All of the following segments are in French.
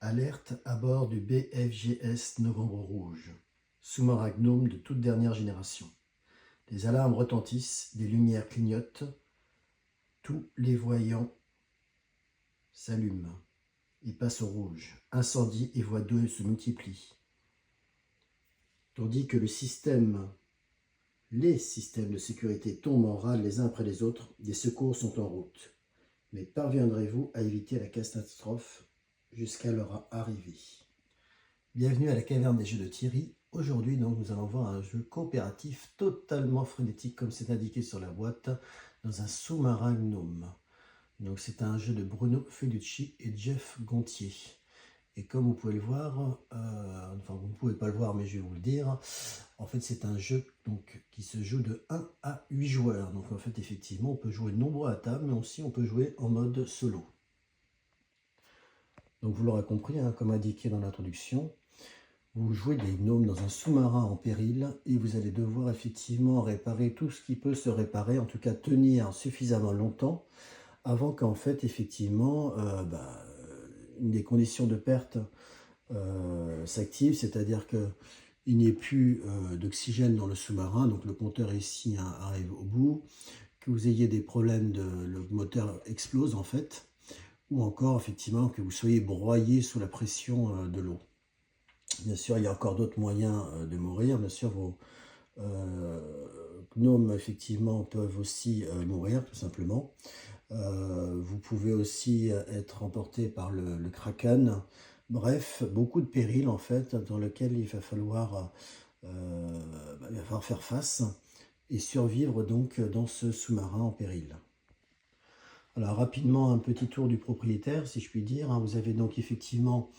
Alerte à bord du BFGS Novembre Rouge, sous-marin Gnome de toute dernière génération. Les alarmes retentissent, des lumières clignotent, tous les voyants s'allument. Ils passent au rouge. Incendie et voie d'eau se multiplient. Tandis que les systèmes de sécurité tombent en rade les uns après les autres, des secours sont en route. Mais parviendrez-vous à éviter la catastrophe jusqu'à leur arrivée? Bienvenue à la caverne des jeux de Thierry. Aujourd'hui, donc, nous allons voir un jeu coopératif totalement frénétique, comme c'est indiqué sur la boîte, dans un sous-marin Gnome. Donc, c'est un jeu de Bruno Feducci et Jeff Gontier. Et comme vous pouvez le voir, enfin vous ne pouvez pas le voir, mais je vais vous le dire, en fait c'est un jeu donc, qui se joue de 1 à 8 joueurs. Donc en fait effectivement on peut jouer nombreux à table, mais aussi on peut jouer en mode solo. Donc vous l'aurez compris, hein, comme indiqué dans l'introduction, vous jouez des gnomes dans un sous-marin en péril et vous allez devoir effectivement réparer tout ce qui peut se réparer, en tout cas tenir suffisamment longtemps avant qu'en fait effectivement une des conditions de perte s'active, c'est-à-dire qu'il n'y ait plus d'oxygène dans le sous-marin, donc le compteur ici arrive au bout, que vous ayez des problèmes le moteur explose en fait, ou encore effectivement que vous soyez broyé sous la pression de l'eau. Bien sûr, il y a encore d'autres moyens de mourir. Bien sûr, vos gnomes effectivement peuvent aussi mourir tout simplement. Vous pouvez aussi être emporté par le kraken. Bref, beaucoup de périls en fait dans lesquels il va falloir faire face et survivre donc dans ce sous-marin en péril. Alors rapidement un petit tour du propriétaire si je puis dire. Vous avez donc effectivement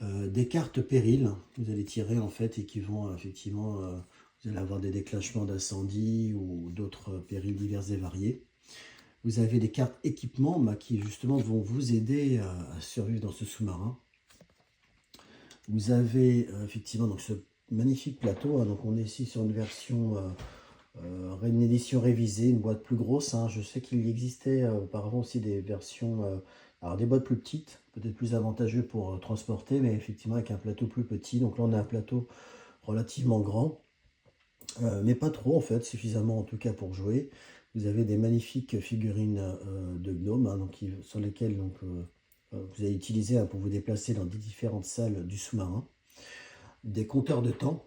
des cartes périls que vous allez tirer en fait et qui vont effectivement, vous allez avoir des déclenchements d'incendie ou d'autres périls divers et variés. Vous avez des cartes équipement qui justement vont vous aider à survivre dans ce sous-marin. Vous avez effectivement donc ce magnifique plateau. Donc on est ici sur une version, une édition révisée, une boîte plus grosse. Je sais qu'il existait auparavant aussi des versions, alors des boîtes plus petites, peut-être plus avantageux pour transporter, mais effectivement avec un plateau plus petit. Donc là on a un plateau relativement grand, mais pas trop en fait, suffisamment en tout cas pour jouer. Vous avez des magnifiques figurines de gnomes sur lesquelles vous allez utiliser pour vous déplacer dans des différentes salles du sous-marin. Des compteurs de temps.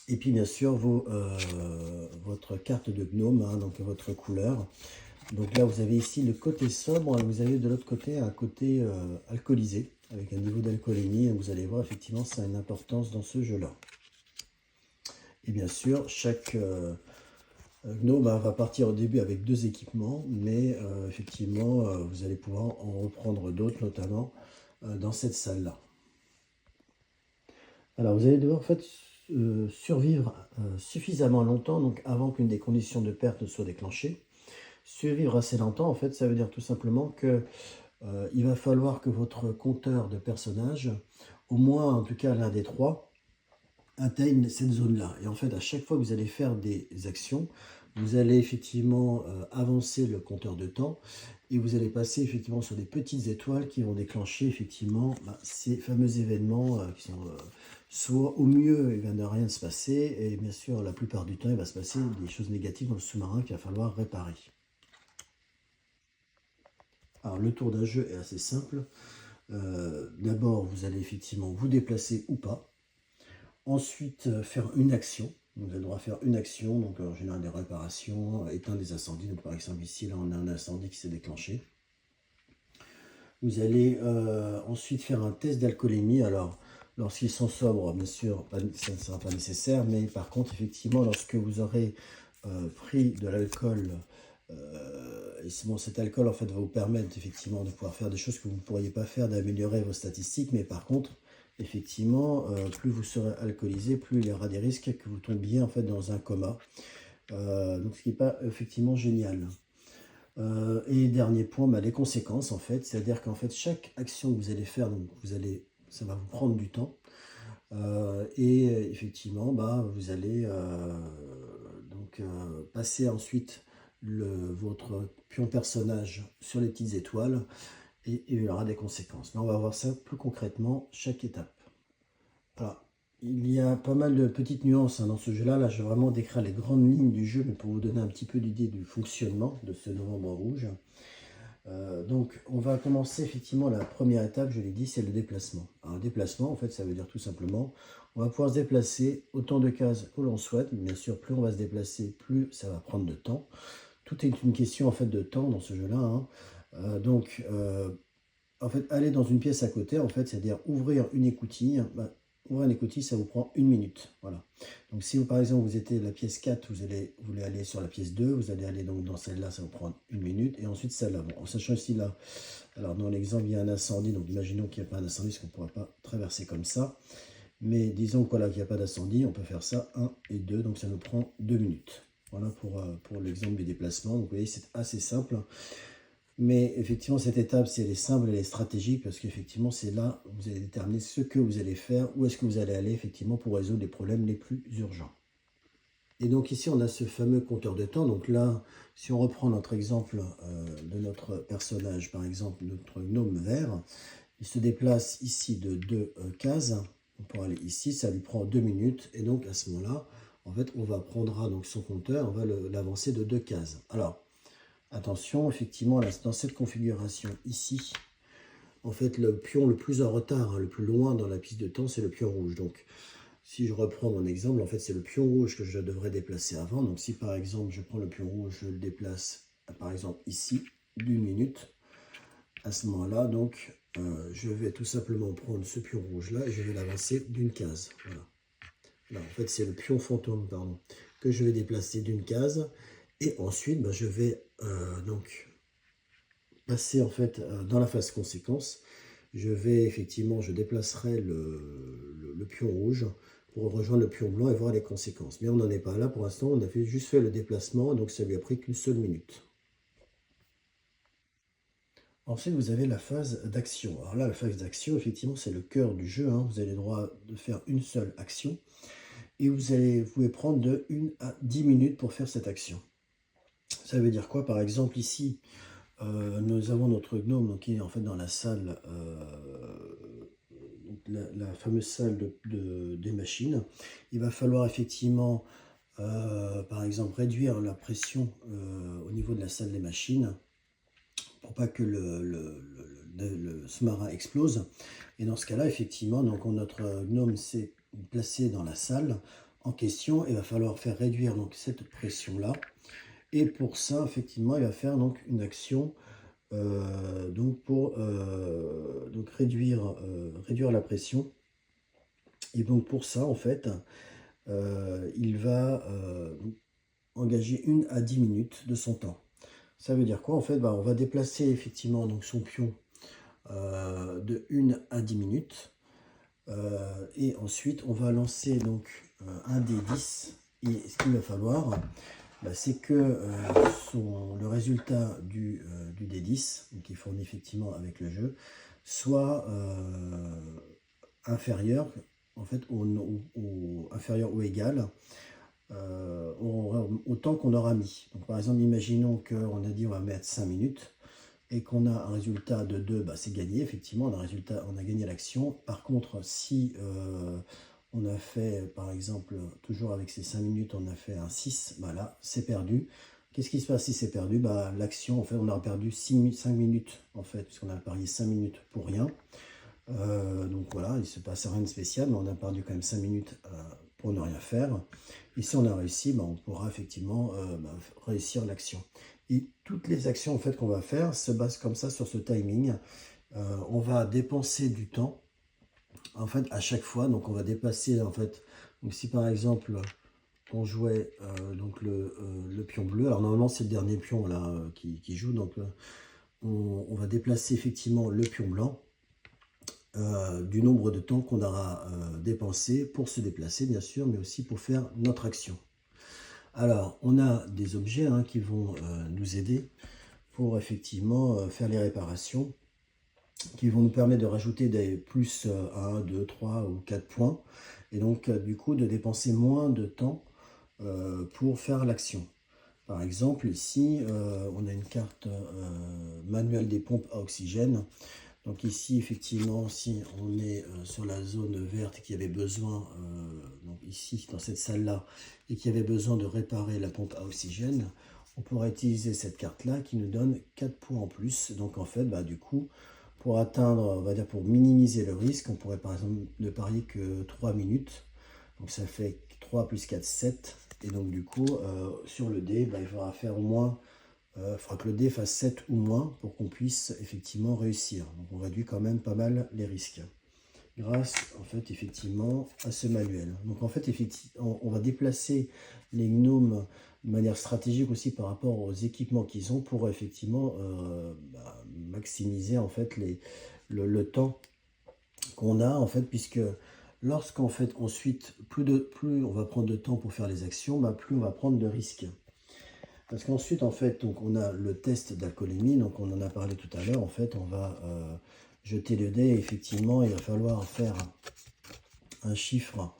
Et puis bien sûr votre carte de gnome, donc votre couleur. Donc là vous avez ici le côté sobre, vous avez de l'autre côté un côté alcoolisé, avec un niveau d'alcoolémie. Vous allez voir effectivement ça a une importance dans ce jeu-là. Et bien sûr chaque gnome va partir au début avec 2 équipements, mais effectivement vous allez pouvoir en reprendre d'autres, notamment dans cette salle-là. Alors vous allez devoir en fait survivre suffisamment longtemps, donc avant qu'une des conditions de perte ne soit déclenchée. Survivre assez longtemps, en fait, ça veut dire tout simplement que il va falloir que votre compteur de personnages, au moins en tout cas l'un des 3, atteigne cette zone-là. Et en fait, à chaque fois que vous allez faire des actions, vous allez effectivement avancer le compteur de temps et vous allez passer effectivement sur des petites étoiles qui vont déclencher effectivement ces fameux événements qui sont soit au mieux il va ne rien se passer et bien sûr la plupart du temps il va se passer des choses négatives dans le sous-marin qu'il va falloir réparer. Alors le tour d'un jeu est assez simple. D'abord vous allez effectivement vous déplacer ou pas. Ensuite, faire une action. Vous avez le droit à faire une action, donc en général des réparations, éteindre des incendies. Donc par exemple ici, là on a un incendie qui s'est déclenché. Vous allez ensuite faire un test d'alcoolémie. Alors lorsqu'ils sont sobres, bien sûr, ça ne sera pas nécessaire, mais par contre, effectivement, lorsque vous aurez pris de l'alcool, cet alcool en fait va vous permettre effectivement de pouvoir faire des choses que vous ne pourriez pas faire, d'améliorer vos statistiques, mais par contre, effectivement, plus vous serez alcoolisé, plus il y aura des risques que vous tombiez en fait dans un coma. Donc ce qui n'est pas effectivement génial. Et dernier point, les conséquences en fait, c'est-à-dire qu'en fait chaque action que vous allez faire, donc ça va vous prendre du temps. Et effectivement, vous allez passer ensuite votre pion personnage sur les petites étoiles. et il y aura des conséquences. Mais on va voir ça plus concrètement, chaque étape. Alors, il y a pas mal de petites nuances dans ce jeu-là. Là, je vais vraiment décrire les grandes lignes du jeu, mais pour vous donner un petit peu l'idée du fonctionnement de ce novembre rouge. Donc, on va commencer effectivement la première étape, je l'ai dit, c'est le déplacement. Alors, le déplacement, en fait, ça veut dire tout simplement, on va pouvoir se déplacer autant de cases que l'on souhaite. Bien sûr, plus on va se déplacer, plus ça va prendre de temps. Tout est une question en fait de temps dans ce jeu-là. En fait, aller dans une pièce à côté, en fait, c'est-à-dire ouvrir une écoutille. Ouvrir une écoutille, ça vous prend 1 minute. Voilà. Donc, si vous, par exemple, vous étiez la pièce 4, vous voulez aller sur la pièce 2, vous allez aller donc dans celle-là, ça va vous prendre 1 minute, et ensuite celle-là. Bon, en sachant ici, là, alors dans l'exemple, il y a un incendie, donc imaginons qu'il n'y a pas un incendie, parce qu'on ne pourra pas traverser comme ça. Mais disons qu'il n'y a pas d'incendie, on peut faire ça 1 et 2, donc ça nous prend 2 minutes. Voilà pour l'exemple du déplacement. Donc, vous voyez, c'est assez simple. Mais effectivement, cette étape, c'est elle est simple, elle est stratégique, parce qu'effectivement, c'est là où vous allez déterminer ce que vous allez faire, où est-ce que vous allez aller, effectivement, pour résoudre les problèmes les plus urgents. Et donc ici, on a ce fameux compteur de temps. Donc là, si on reprend notre exemple de notre personnage, par exemple, notre gnome vert, il se déplace ici de 2 cases. Pour aller ici, ça lui prend 2 minutes. Et donc, à ce moment-là, en fait, on va prendre donc son compteur, on va l'avancer de 2 cases. Alors, attention, effectivement, là, dans cette configuration ici, en fait, le pion le plus en retard, le plus loin dans la piste de temps, c'est le pion rouge. Donc, si je reprends mon exemple, en fait, c'est le pion rouge que je devrais déplacer avant. Donc, si par exemple, je prends le pion rouge, je le déplace, par exemple, ici, d'1 minute, à ce moment-là, donc, je vais tout simplement prendre ce pion rouge-là et je vais l'avancer d'une case. Voilà. Là, en fait, c'est le pion fantôme, pardon, que je vais déplacer d'une case. Et ensuite, je vais donc passer en fait dans la phase conséquence. Je déplacerai le pion rouge pour rejoindre le pion blanc et voir les conséquences. Mais on n'en est pas là pour l'instant, on a juste fait le déplacement, donc ça lui a pris qu'une seule minute. Ensuite, vous avez la phase d'action. Alors là, la phase d'action, effectivement, c'est le cœur du jeu. Vous avez le droit de faire une seule action. Et vous pouvez prendre de 1 à 10 minutes pour faire cette action. Ça veut dire quoi? Par exemple, ici, nous avons notre gnome qui est en fait dans la salle, la fameuse salle des machines. Il va falloir effectivement, par exemple, réduire la pression au niveau de la salle des machines pour pas que le sous-marin explose. Et dans ce cas-là, effectivement, donc notre gnome s'est placé dans la salle en question. Il va falloir faire réduire donc cette pression-là. Et pour ça, effectivement, il va faire donc une action pour réduire la pression. Et donc pour ça, en fait, il va engager 1 à 10 minutes de son temps. Ça veut dire quoi? En fait, on va déplacer effectivement donc son pion de 1 à 10 minutes. Et ensuite, on va lancer donc un dé 10. Et ce qu'il va falloir, c'est que le résultat du D10, qui est fourni effectivement avec le jeu, soit inférieur, en fait, inférieur ou égal au temps qu'on aura mis. Donc, par exemple, imaginons qu'on a dit on va mettre 5 minutes et qu'on a un résultat de 2, c'est gagné, effectivement, on a gagné l'action. Par contre, si on a fait, par exemple, toujours avec ces 5 minutes, on a fait un 6, là, c'est perdu. Qu'est-ce qui se passe si c'est perdu? L'action, en fait, on aura perdu 5 minutes, en fait, puisqu'on a parié 5 minutes pour rien. Donc voilà, il ne se passe rien de spécial, mais on a perdu quand même 5 minutes pour ne rien faire. Et si on a réussi, on pourra effectivement réussir l'action. Et toutes les actions en fait, qu'on va faire se basent comme ça sur ce timing. On va dépenser du temps en fait à chaque fois. Donc on va dépasser en fait. Donc si par exemple on jouait donc le pion bleu, alors normalement c'est le dernier pion là qui joue, donc on va déplacer effectivement le pion blanc du nombre de temps qu'on aura dépensé pour se déplacer bien sûr, mais aussi pour faire notre action. Alors, on a des objets qui vont nous aider pour effectivement faire les réparations, qui vont nous permettre de rajouter des plus 1, 2, 3 ou 4 points, et donc du coup de dépenser moins de temps pour faire l'action. Par exemple, ici, on a une carte manuelle des pompes à oxygène. Donc ici, effectivement, si on est sur la zone verte et qu'il y avait besoin, donc ici, dans cette salle-là, et qu'il y avait besoin de réparer la pompe à oxygène, on pourrait utiliser cette carte-là qui nous donne 4 points en plus. Donc en fait, bah, du coup, pour atteindre, on va dire pour minimiser le risque, on pourrait par exemple ne parier que 3 minutes. Donc ça fait 3 plus 4, 7. Et donc du coup, sur le dé, bah, il faudra faire au moins, il faudra que le dé fasse 7 ou moins pour qu'on puisse effectivement réussir. Donc on réduit quand même pas mal les risques grâce en fait effectivement à ce manuel. Donc en fait effectivement, on va déplacer les gnomes de manière stratégique aussi par rapport aux équipements qu'ils ont pour effectivement maximiser en fait le temps qu'on a en fait, puisque lorsqu'en fait ensuite plus on va prendre de temps pour faire les actions, bah, plus on va prendre de risques. Parce qu'ensuite en fait donc on a le test d'alcoolémie, donc on en a parlé tout à l'heure. En fait on va jeter le dé, et effectivement il va falloir faire un chiffre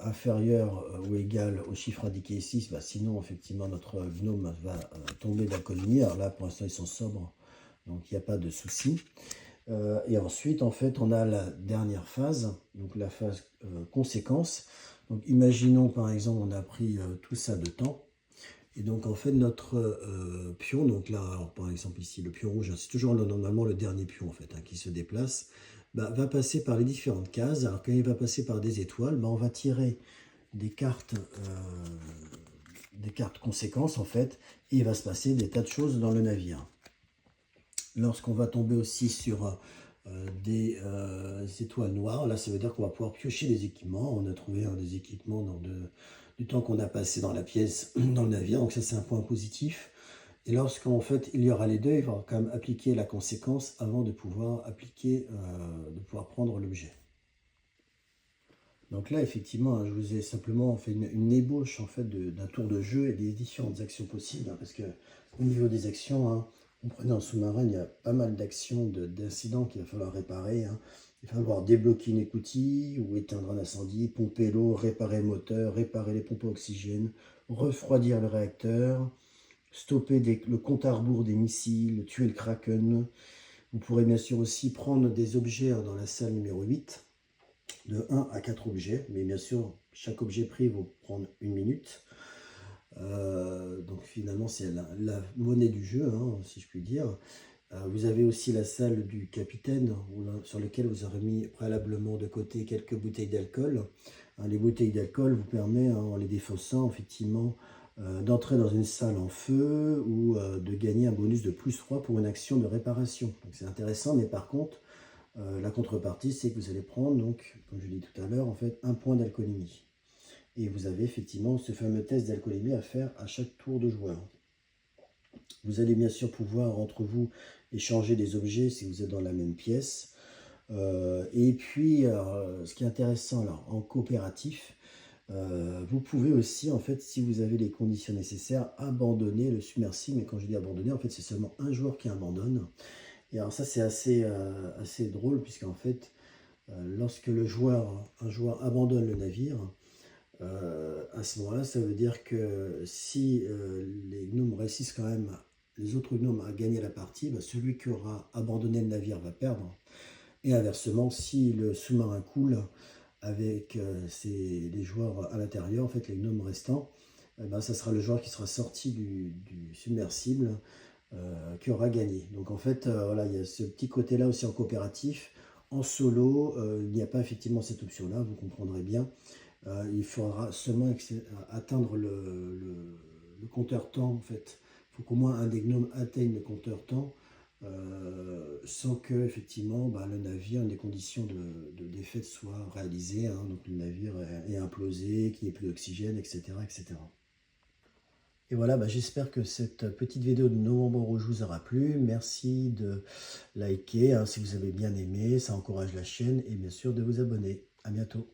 inférieur ou égal au chiffre indiqué ici, bah, sinon effectivement notre gnome va tomber d'alcoolémie. Alors là pour l'instant ils sont sobres, donc il n'y a pas de souci. Et ensuite, en fait, on a la dernière phase, donc la phase conséquence. Donc, imaginons, par exemple, on a pris tout ça de temps. Et donc, en fait, notre pion, donc là, alors, par exemple, ici, le pion rouge, c'est toujours normalement le dernier pion, en fait, qui se déplace, bah, va passer par les différentes cases. Alors, quand il va passer par des étoiles, bah, on va tirer des cartes conséquences, en fait, et il va se passer des tas de choses dans le navire. Lorsqu'on va tomber aussi sur des étoiles noires, là ça veut dire qu'on va pouvoir piocher des équipements. On a trouvé des équipements du temps qu'on a passé dans la pièce, dans le navire, donc ça c'est un point positif. Et lorsqu'en fait il y aura les deux, il va quand même appliquer la conséquence avant de pouvoir appliquer, de pouvoir prendre l'objet. Donc là effectivement, je vous ai simplement fait une ébauche en fait d'un tour de jeu et des différentes actions possibles, parce que au niveau des actions, comprenez, en sous-marin, il y a pas mal d'actions, d'incidents qu'il va falloir réparer. Il va falloir débloquer une écoutille ou éteindre un incendie, pomper l'eau, réparer le moteur, réparer les pompes à oxygène, refroidir le réacteur, stopper le compte à rebours des missiles, tuer le Kraken. Vous pourrez bien sûr aussi prendre des objets dans la salle numéro 8, de 1 à 4 objets, mais bien sûr, chaque objet pris va prendre 1 minute. Donc finalement c'est la monnaie du jeu, si je puis dire. Vous avez aussi la salle du capitaine sur laquelle vous aurez mis préalablement de côté quelques bouteilles d'alcool. Les bouteilles d'alcool vous permettent, en les défaussant, effectivement, d'entrer dans une salle en feu ou de gagner un bonus de +3 pour une action de réparation. Donc c'est intéressant, mais par contre, la contrepartie, c'est que vous allez prendre, donc, comme je l'ai dit tout à l'heure, en fait, 1 point d'alcoolémie. Et vous avez effectivement ce fameux test d'alcoolémie à faire à chaque tour de joueur. Vous allez bien sûr pouvoir entre vous échanger des objets si vous êtes dans la même pièce. Et puis, ce qui est intéressant alors, en coopératif, vous pouvez aussi, en fait, si vous avez les conditions nécessaires, abandonner le submersible. Mais quand je dis abandonner, en fait, c'est seulement un joueur qui abandonne. Et alors ça, c'est assez drôle, puisqu'en fait, lorsque un joueur abandonne le navire, à ce moment-là, ça veut dire que si les gnomes réussissent quand même, les autres gnomes à gagner la partie, bah, celui qui aura abandonné le navire va perdre. Et inversement, si le sous-marin coule avec les joueurs à l'intérieur, en fait les gnomes restants, bah, ça sera le joueur qui sera sorti du submersible qui aura gagné. Donc en fait, voilà, il y a ce petit côté-là aussi en coopératif. En solo, il n'y a pas effectivement cette option-là, vous comprendrez bien. Il faudra seulement atteindre le compteur temps, en fait. Il faut qu'au moins un des gnomes atteigne le compteur temps sans que, effectivement, le navire, les conditions de défaite soient réalisées. Donc le navire est implosé, qu'il n'y ait plus d'oxygène, etc., etc. Et voilà, j'espère que cette petite vidéo de Novembre Rouge vous aura plu. Merci de liker si vous avez bien aimé, ça encourage la chaîne, et bien sûr de vous abonner. À bientôt.